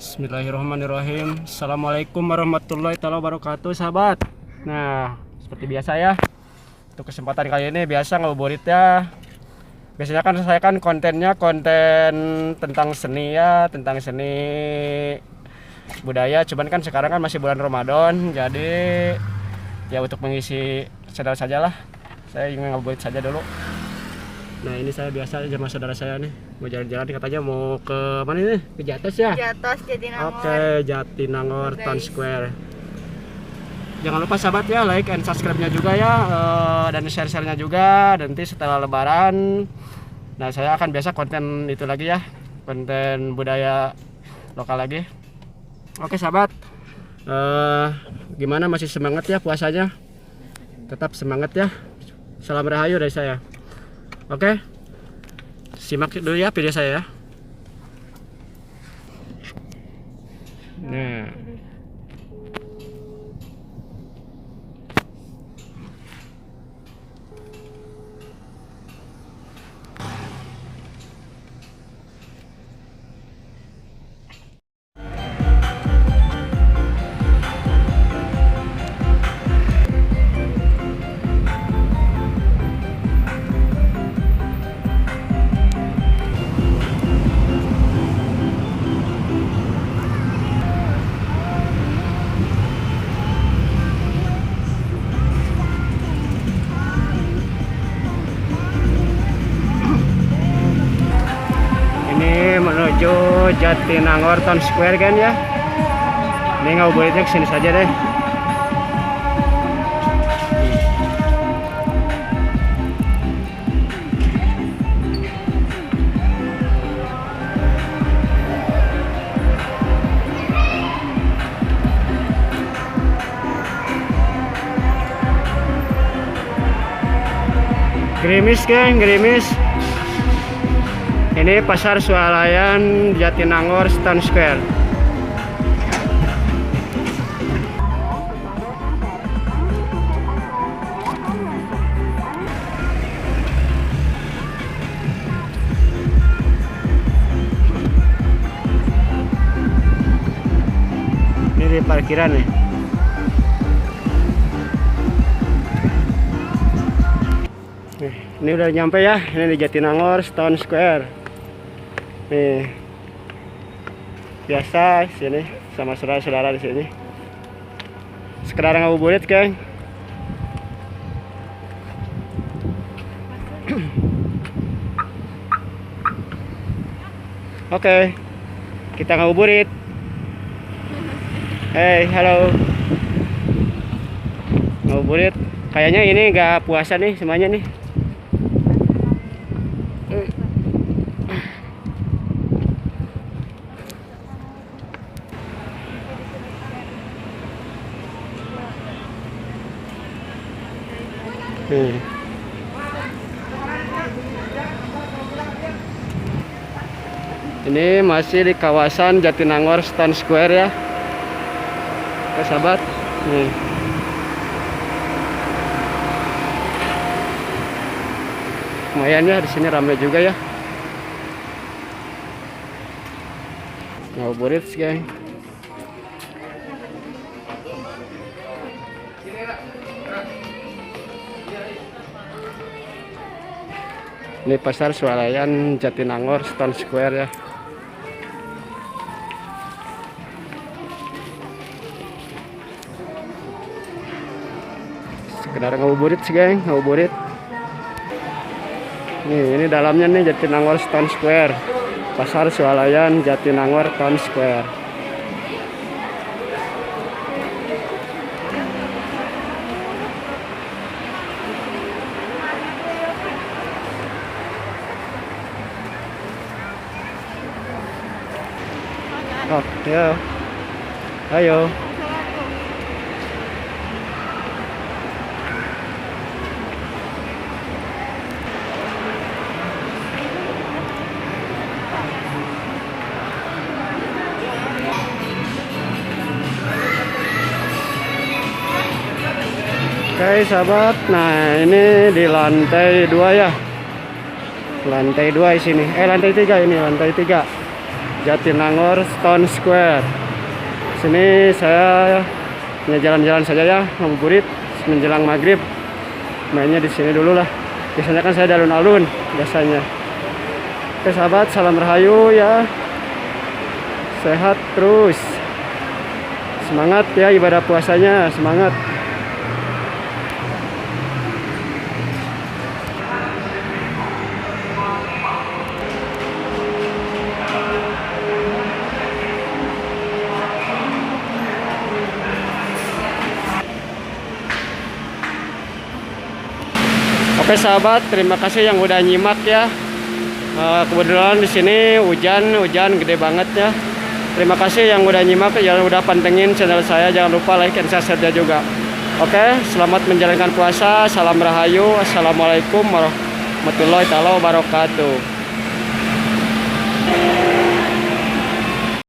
Bismillahirrahmanirrahim. Assalamualaikum warahmatullahi wabarakatuh, sahabat. Nah, seperti biasa ya, untuk kesempatan kali ini biasa ngabuburit ya. Biasanya kan saya kan kontennya konten tentang seni ya, tentang seni budaya. Cuman kan sekarang kan masih bulan Ramadan, jadi ya untuk mengisi saudara saja lah. Saya ingin ngabuburit saja dulu. Nah, ini saya biasa sama saudara saya nih mau jalan-jalan, katanya mau ke mana ini? Ke Jatos ya? Jatos, Jatinangor. Oke, Jatinangor Town Square. Jangan lupa sahabat ya, like and subscribe-nya juga ya, dan share-share-nya juga. Nanti setelah lebaran, nah saya akan biasa konten itu lagi ya, konten budaya lokal lagi. Oke sahabat, gimana, masih semangat ya puasanya? Tetap semangat ya. Salam rahayu dari saya. Oke, simak dulu ya video saya ya. Nah, ini menuju Jatinangor Town Square kan ya. Ini ngabuburitnya kesini saja deh. Gerimis geng, gerimis. Ini pasar swalayan Jatinangor Town Square. Ini di parkiran nih. Ini udah nyampe ya. Ini di Jatinangor Town Square. Nih, biasa sini sama saudara-saudara di sini. Sekedar ngabuburit, geng. Oke, kita ngabuburit. Hey, halo. Ngabuburit. Kayaknya ini nggak puasa nih semuanya nih. Ini masih di kawasan Jatinangor Town Square ya. Oke sahabat, nih. Lumayan ya, di sini ramai juga ya. Ngabuburit geng. Ini pasar swalayan Jatinangor Town Square ya. Sekedar ngabuburit sih geng, ngabuburit. Ini dalamnya nih Jatinangor Town Square. Pasar swalayan Jatinangor Town Square. Oh, ya. Ayo. Oke sahabat, nah ini di lantai 2 ya. Lantai 2 di sini. Lantai 3 ini, lantai 3. Jatinangor Town Square. Sini saya hanya jalan-jalan saja ya, ngabuburit menjelang maghrib. Mainnya di sini dulu lah. Biasanya kan saya di alun-alun biasanya. Oke sahabat, salam rahayu ya. Sehat terus. Semangat ya ibadah puasanya, semangat. Oke sahabat, terima kasih yang udah nyimak ya. Kebetulan di sini hujan gede banget ya. Terima kasih yang udah nyimak, yang udah pantengin channel saya. Jangan lupa like and subscribe juga. Oke, selamat menjalankan puasa. Salam rahayu. Assalamualaikum warahmatullahi wabarakatuh.